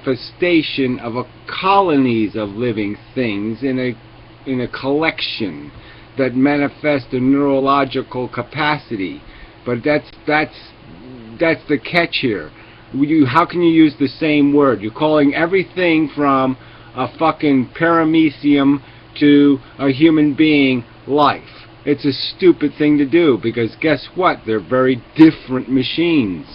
manifestation of a colonies of living things in a collection that manifest a neurological capacity. But that's the catch here. How can you use the same word? You're calling everything from a fucking paramecium to a human being life. It's a stupid thing to do, because guess what? They're very different machines.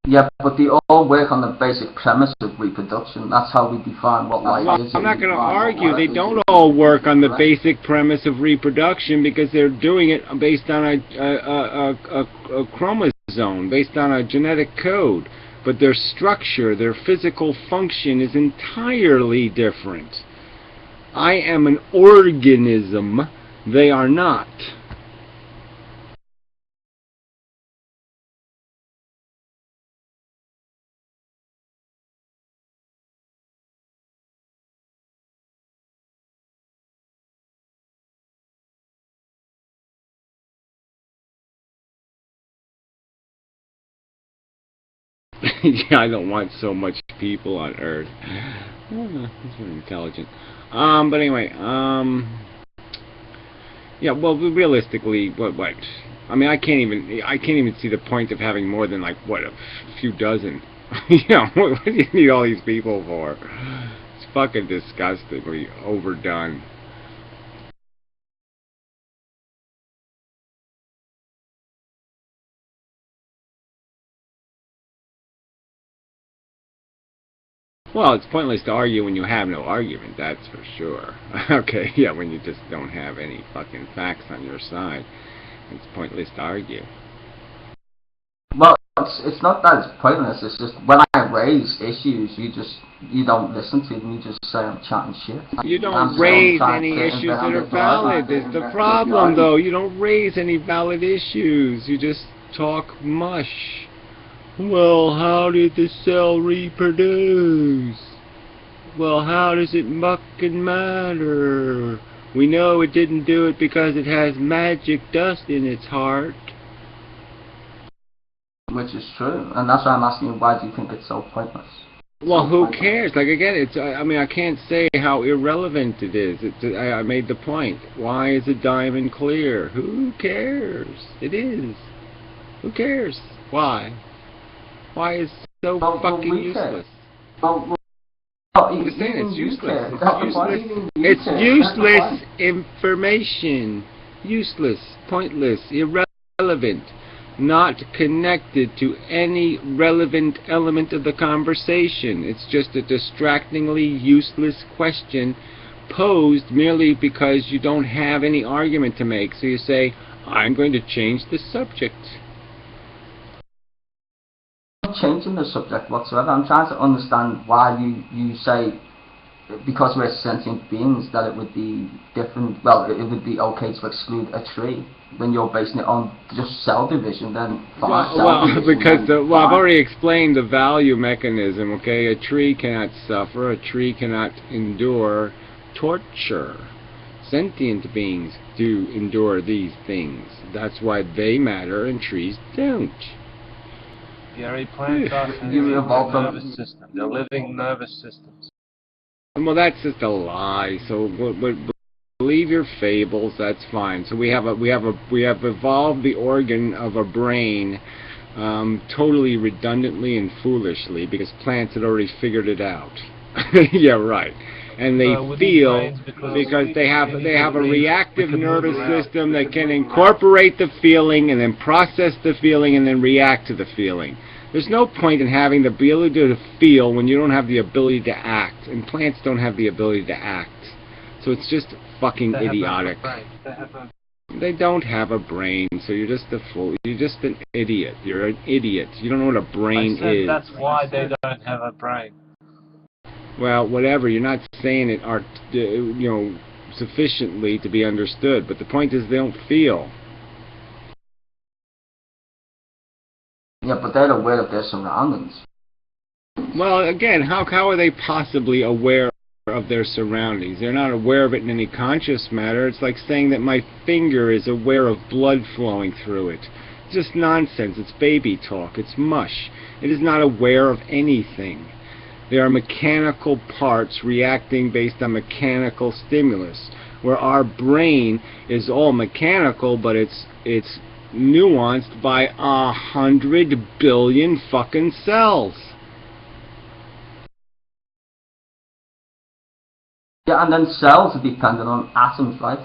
Yeah, but they all work on the basic premise of reproduction. That's how we define what life is. I'm not going to argue. They don't all work on the basic premise of reproduction, because they're doing it based on a chromosome, based on a genetic code. But their structure, their physical function is entirely different. I am an organism. They are not. Yeah, I don't want so much people on Earth. It's very intelligent. But anyway, yeah. Well, realistically, what? I mean, I can't even see the point of having more than like what, a few dozen. You know, what do you need all these people for? It's fucking disgustingly overdone. Well, it's pointless to argue when you have no argument, that's for sure. Okay, yeah, when you just don't have any fucking facts on your side, it's pointless to argue. Well, it's not that it's pointless, it's just when I raise issues, you don't listen to them, you just say I'm chatting shit. You don't raise any issues that are valid, is the problem though. You don't raise any valid issues, you just talk mush. Well, how did the cell reproduce? Well, how does it fucking matter? We know it didn't do it because it has magic dust in its heart. Which is true, and that's why I'm asking you, why do you think it's so pointless? Well, who cares? Like, again, I mean, I can't say how irrelevant it is. I made the point. Why is a diamond clear? Who cares? It is. Who cares? Why? Why is it so fucking useless? I'm just saying, it's useless. It's useless information. Useless, pointless, irrelevant, not connected to any relevant element of the conversation. It's just a distractingly useless question posed merely because you don't have any argument to make. So you say, I'm going to change the subject. Changing the subject whatsoever. I'm trying to understand why you say, because we're sentient beings, that it would be different. Well, it would be okay to exclude a tree when you're basing it on just cell division. Then fine. Because I've already explained the value mechanism. Okay, a tree cannot suffer. A tree cannot endure torture. Sentient beings do endure these things. That's why they matter and trees don't. Gary, plants are nervous system. They're living nervous systems. Well, that's just a lie. So, believe your fables. That's fine. So we have evolved the organ of a brain, totally redundantly and foolishly, because plants had already figured it out. Yeah, right. And they feel because they have a reactive nervous system that can incorporate the feeling and then process the feeling and then react to the feeling. There's no point in having the ability to feel when you don't have the ability to act, and plants don't have the ability to act. So it's just fucking idiotic. They don't have a brain, so you're just a fool. You're just an idiot. You're an idiot. You don't know what a brain is. That's why they don't have a brain. Well, whatever. You're not saying it sufficiently to be understood. But the point is, they don't feel. Yeah, but they're aware of their surroundings. Well, again, how are they possibly aware of their surroundings? They're not aware of it in any conscious matter. It's like saying that my finger is aware of blood flowing through it. just nonsense. It's baby talk. It's mush. It is not aware of anything. They are mechanical parts reacting based on mechanical stimulus, where our brain is all mechanical, but it's nuanced by 100 billion fucking cells. Yeah, and then cells are dependent on atoms, right?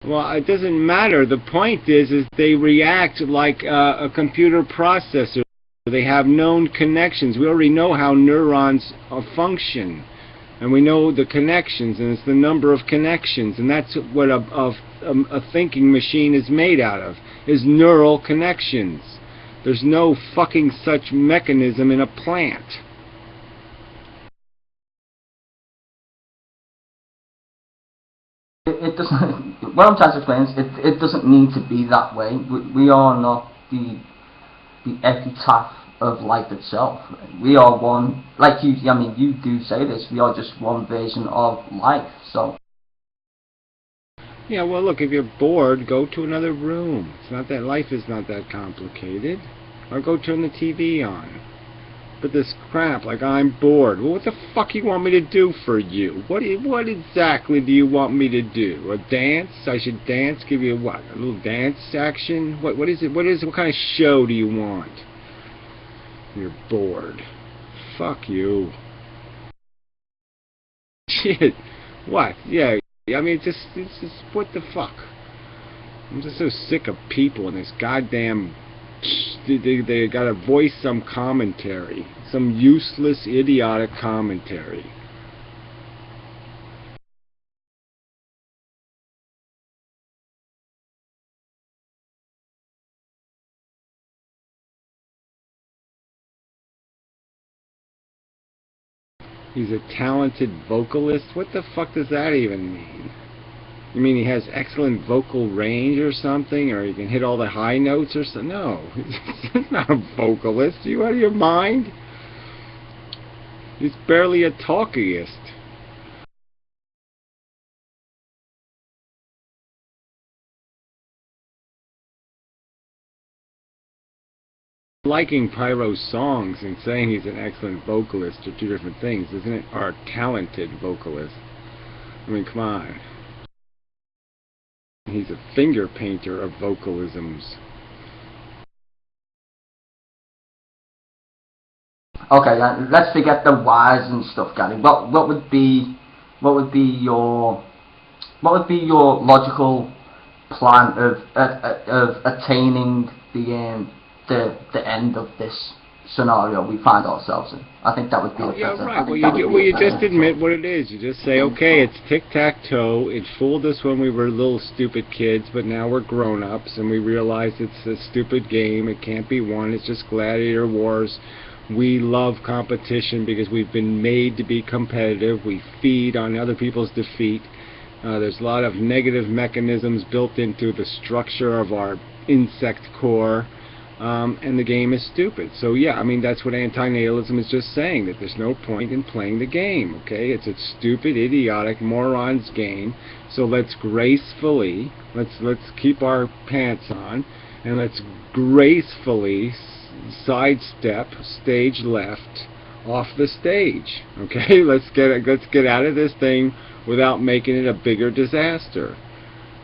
Well, it doesn't matter. The point is they react like a computer processor. They have known connections. We already know how neurons function, and we know the connections, and it's the number of connections, and that's what a thinking machine is made out of, is neural connections. There's no fucking such mechanism in a plant. It doesn't. What I'm trying to explain is it doesn't need to be that way. We are not the epitaph of life itself. We are one, like you. I mean, you do say this. We are just one version of life. So. Yeah. Well, look. If you're bored, go to another room. It's not that life is not that complicated. Or go turn the TV on. But this crap, like I'm bored. Well, what the fuck you want me to do for you? What exactly do you want me to do? A dance? I should dance? Give you what? A little dance action? What is it? What kind of show do you want? You're bored. Fuck you. Shit. What? Yeah. I mean, it's just what the fuck? I'm just so sick of people and this goddamn. They gotta voice some commentary, some useless, idiotic commentary. He's a talented vocalist? What the fuck does that even mean? You mean he has excellent vocal range or something? Or he can hit all the high notes or something? No. He's not a vocalist. Are you out of your mind? He's barely a talkist. Liking Pyro's songs and saying he's an excellent vocalist are two different things, isn't it? Or a talented vocalist. I mean, come on. He's a finger painter of vocalisms. Okay, let's forget the whys and stuff, Gary. What would be your logical plan of attaining the end of this scenario we find ourselves in? I think that would be yeah, right. Well, you just admit what it is. You just say, okay, it's tic-tac-toe. It fooled us when we were little stupid kids, but now we're grown-ups, and we realize it's a stupid game. It can't be won. It's just gladiator wars. We love competition because we've been made to be competitive. We feed on other people's defeat. There's a lot of negative mechanisms built into the structure of our insect core. And the game is stupid. So yeah, I mean, that's what anti-natalism is just saying, that there's no point in playing the game, okay? It's a stupid, idiotic, morons game. So let's gracefully, let's keep our pants on, and let's gracefully sidestep stage left off the stage, okay? Let's get out of this thing without making it a bigger disaster.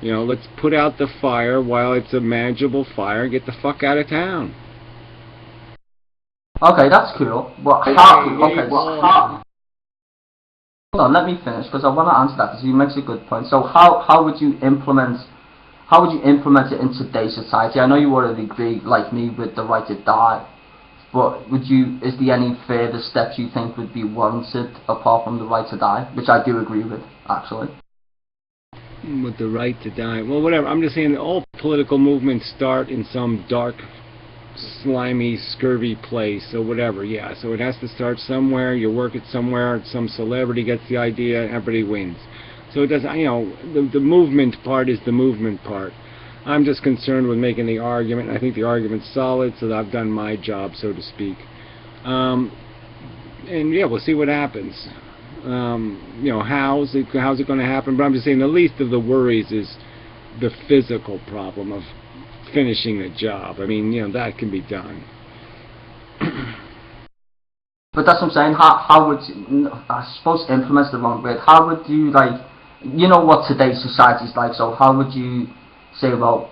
You know, let's put out the fire while it's a manageable fire and get the fuck out of town. Okay, that's cool. But how? Hold on, let me finish because I want to answer that because you make a good point. So how would you implement it in today's society? I know you already agree, like me, with the right to die, but is there any further steps you think would be warranted apart from the right to die, which I do agree with, actually? With the right to die. Well, whatever. I'm just saying that all political movements start in some dark, slimy, scurvy place, or whatever. Yeah, so it has to start somewhere. You work it somewhere. Some celebrity gets the idea, and everybody wins. So it doesn't. You know, the movement part is the movement part. I'm just concerned with making the argument. I think the argument's solid, so that I've done my job, so to speak. And yeah, we'll see what happens. You know, how's it going to happen? But I'm just saying the least of the worries is the physical problem of finishing the job. I mean, that can be done. But that's what I'm saying. How would you, I suppose implement's the wrong word. How would you what today's society is like? So how would you say, well,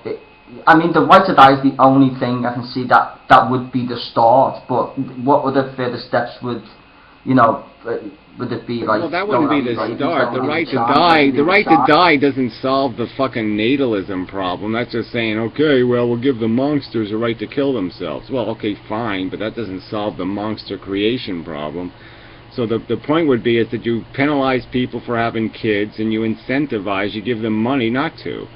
I mean, the right to die is the only thing I can see that would be the start. But what other further steps would would it be like? Well, that wouldn't be the start. The right to die doesn't solve the fucking natalism problem. That's just saying, okay, well, we'll give the monsters a right to kill themselves. Well, okay, fine, but that doesn't solve the monster creation problem. So the point would be is that you penalize people for having kids, and you incentivize, you give them money not to.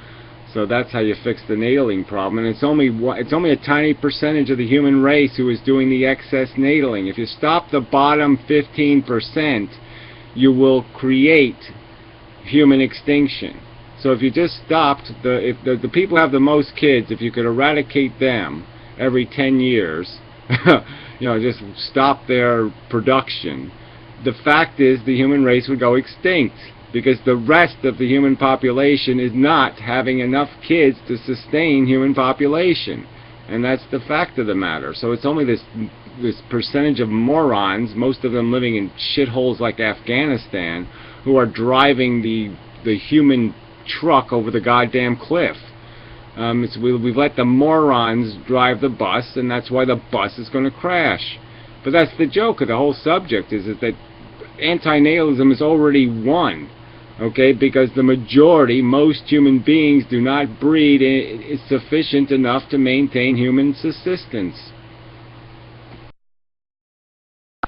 So that's how you fix the nataling problem, and it's only a tiny percentage of the human race who is doing the excess nataling. If you stop the bottom 15%, you will create human extinction. So if you just stopped if the people who have the most kids, if you could eradicate them every 10 years, just stop their production, the fact is the human race would go extinct, because the rest of the human population is not having enough kids to sustain human population. And that's the fact of the matter. So it's only this percentage of morons, most of them living in shitholes like Afghanistan, who are driving the human truck over the goddamn cliff. We've let the morons drive the bus, and that's why the bus is going to crash. But that's the joke of the whole subject, is that antinatalism is already won. Okay, because the majority, most human beings do not breed is sufficient enough to maintain human subsistence.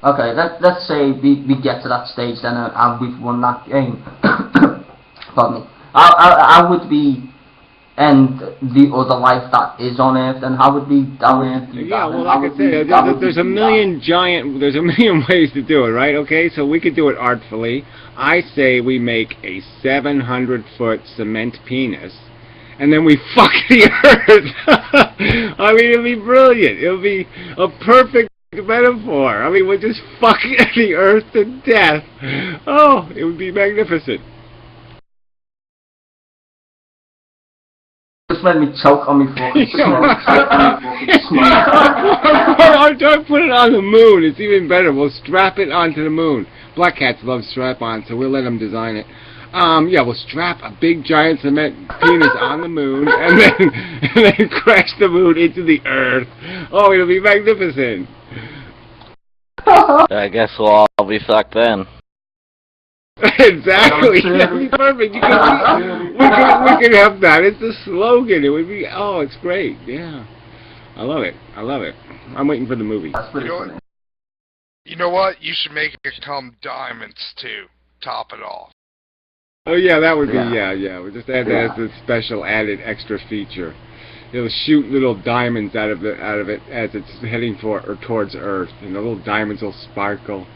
Okay, let's say we get to that stage then, and we've won that game. Pardon me. How would we end the other life that is on Earth, and how would we do that? Yeah, well, like I said, there's a million ways to do it, right? Okay, so we could do it artfully. I say we make a 700-foot cement penis, and then we fuck the Earth. I mean, it'll be brilliant. It'll be a perfect metaphor. I mean, we'll just fuck the Earth to death. Oh, it would be magnificent. Just made me choke on me fork. Don't put it on the moon. It's even better. We'll strap it onto the moon. Black cats love strap-on, so we'll let them design it. Yeah, we'll strap a big giant cement penis on the moon, and then crash the moon into the Earth. Oh, it'll be magnificent. I guess we'll all be fucked then. Exactly. That'd be perfect. We could have that. It's a slogan. It would be. Oh, it's great. Yeah, I love it. I love it. I'm waiting for the movie. You know what? You should make it come diamonds too. Top it off. Oh yeah, that would be yeah. We just add that as a special added extra feature. It'll shoot little diamonds out of it as it's heading towards Earth, and the little diamonds will sparkle,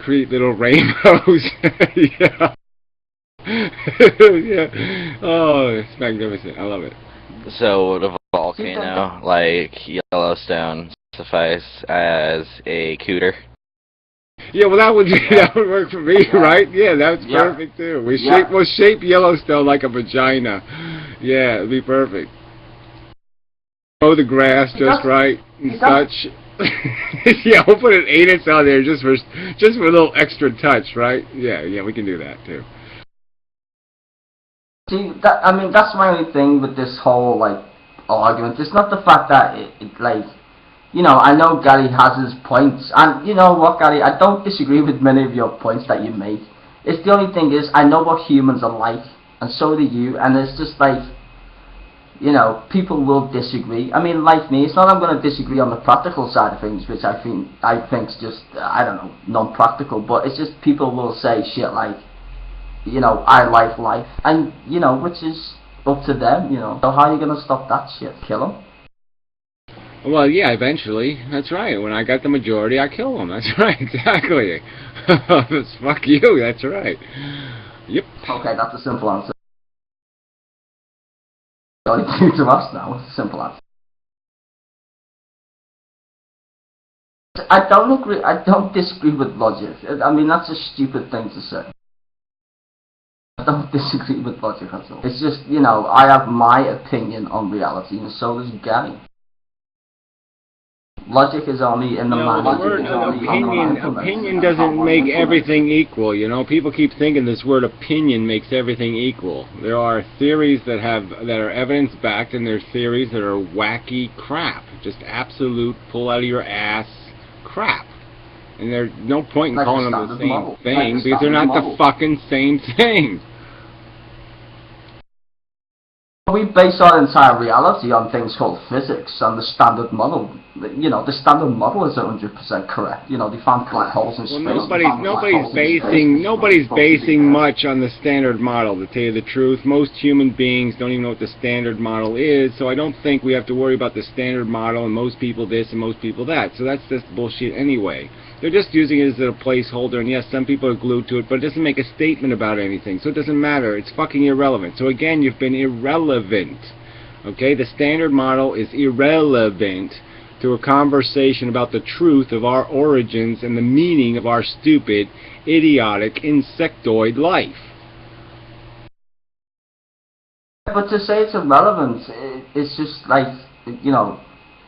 create little rainbows. Yeah. Yeah. Oh, it's magnificent. I love it. So would a volcano like Yellowstone suffice as a cooter? Yeah, well, that would work for me, right? Yeah, that's perfect too. We'll shape Yellowstone like a vagina. Yeah, it'd be perfect. Mow the grass just right and such. Yeah, we'll put an anus on there just for a little extra touch, right? Yeah, we can do that too. See, I mean, that's my only thing with this whole argument. It's not the fact that I know Gary has his points, and you know what, Gary, I don't disagree with many of your points that you make. It's the only thing is, I know what humans are like, and so do you, and it's just people will disagree. I mean, like me, it's not I'm going to disagree on the practical side of things, which I think's just, I don't know, non-practical, but it's just people will say shit like, I like life, and, which is up to them, So how are you going to stop that shit? Kill them? Well, yeah, eventually. That's right. When I got the majority, I kill them. That's right, exactly. Fuck you, that's right. Yep. Okay, that's a simple answer. To us now, it's a simple answer. I don't disagree with logic. I mean, that's a stupid thing to say. I don't disagree with logic at all. It's just, you know, I have my opinion on reality, and so does Gary. Logic is only in the mind. The word opinion doesn't make everything equal. You know, people keep thinking this word opinion makes everything equal. There are theories that are evidence backed, and there are theories that are wacky crap, just absolute pull out of your ass crap. And there's no point in calling them the same thing because they're not the fucking same thing. We base our entire reality on things called physics and the standard model. You know, the standard model is 100% correct. You know, they found black holes in space. Nobody's basing much on the standard model, to tell you the truth. Most human beings don't even know what the standard model is, so I don't think we have to worry about the standard model and most people this and most people that. So that's just bullshit anyway. They're just using it as a placeholder, and yes, some people are glued to it, but it doesn't make a statement about anything, so it doesn't matter. It's fucking irrelevant. So again, you've been irrelevant. Okay? The standard model is irrelevant to a conversation about the truth of our origins and the meaning of our stupid, idiotic, insectoid life. But to say it's irrelevant, it's just like, you know,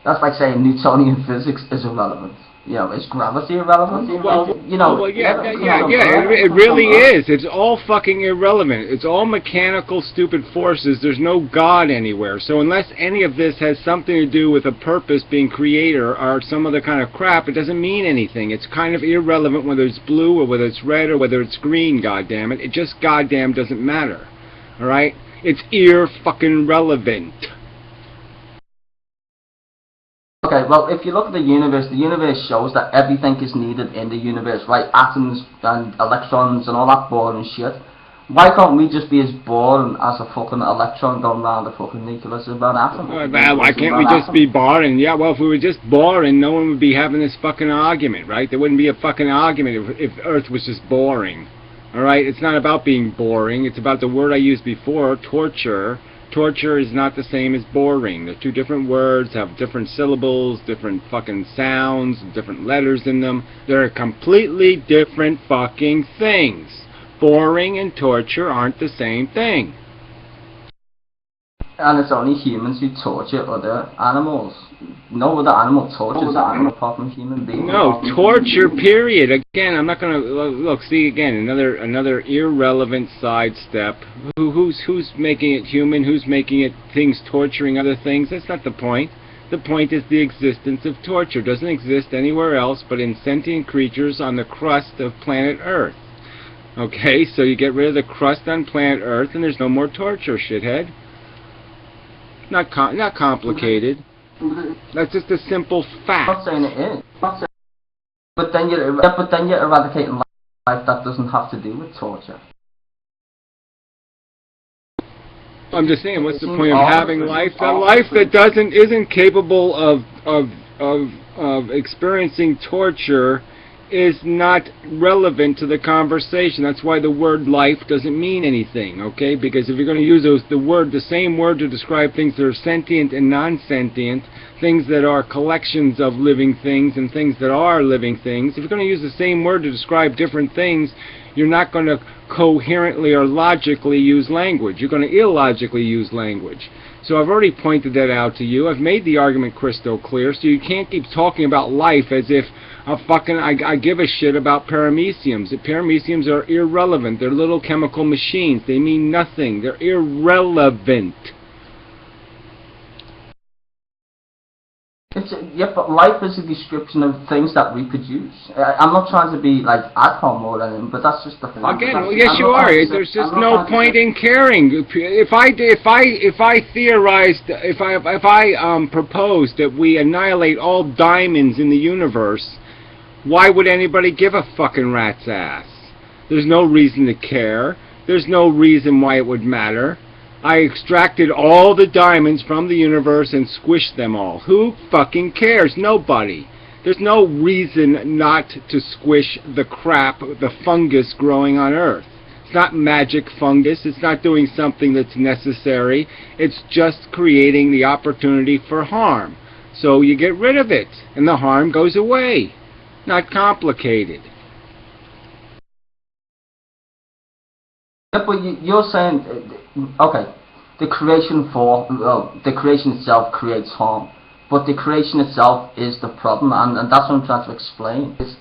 that's like saying Newtonian physics is irrelevant. You know, is gravity irrelevant? Well, you know, it really is. It's all fucking irrelevant. It's all mechanical, stupid forces. There's no God anywhere. So unless any of this has something to do with a purpose being creator or some other kind of crap, it doesn't mean anything. It's kind of irrelevant whether it's blue or whether it's red or whether it's green, goddammit. It just goddamn doesn't matter. Alright? It's fucking relevant. Okay, well, if you look at the universe shows that everything is needed in the universe, right? Atoms and electrons and all that boring shit. Why can't we just be as boring as a fucking electron going around the fucking nucleus of an atom? Why can't we just be boring? Yeah, well, if we were just boring, no one would be having this fucking argument, right? There wouldn't be a fucking argument if Earth was just boring. Alright, it's not about being boring. It's about the word I used before, torture. Torture is not the same as boring. They're two different words, have different syllables, different fucking sounds, different letters in them. They're completely different fucking things. Boring and torture aren't the same thing. And it's only humans who torture other animals. No other animal tortures anyone apart from human beings. No, torture, period. Again, I'm not going to... Look, see, again, another irrelevant sidestep. Who's making it human? Who's making it things torturing other things? That's not the point. The point is the existence of torture. It doesn't exist anywhere else but in sentient creatures on the crust of planet Earth. Okay, so you get rid of the crust on planet Earth and there's no more torture, shithead. Not complicated. That's just a simple fact. I'm not saying it is. But then you're eradicating life that doesn't have to do with torture. I'm just saying, what's the point of having life? A life that isn't capable of experiencing torture is not relevant to the conversation. That's why the word life doesn't mean anything, okay? Because if you're going to use the same word to describe things that are sentient and non-sentient, things that are collections of living things and things that are living things, if you're going to use the same word to describe different things, you're not going to coherently or logically use language. You're going to illogically use language. So I've already pointed that out to you. I've made the argument crystal clear, so you can't keep talking about life as if I give a shit about parameciums. The parameciums are irrelevant. They're little chemical machines. They mean nothing. They're irrelevant. Yeah, but life is a description of things that reproduce. I'm not trying to be like atom or anything, but that's just the fact. Again, well, yes, you are. There's just no point in caring. If I proposed that we annihilate all diamonds in the universe, why would anybody give a fucking rat's ass? There's no reason to care. There's no reason why it would matter. I extracted all the diamonds from the universe and squished them all. Who fucking cares? Nobody. There's no reason not to squish the crap, the fungus growing on Earth. It's not magic fungus. It's not doing something that's necessary. It's just creating the opportunity for harm. So you get rid of it, and the harm goes away. Not complicated. Yeah, but you're saying, okay, the creation itself creates harm, but the creation itself is the problem, and that's what I'm trying to explain. It's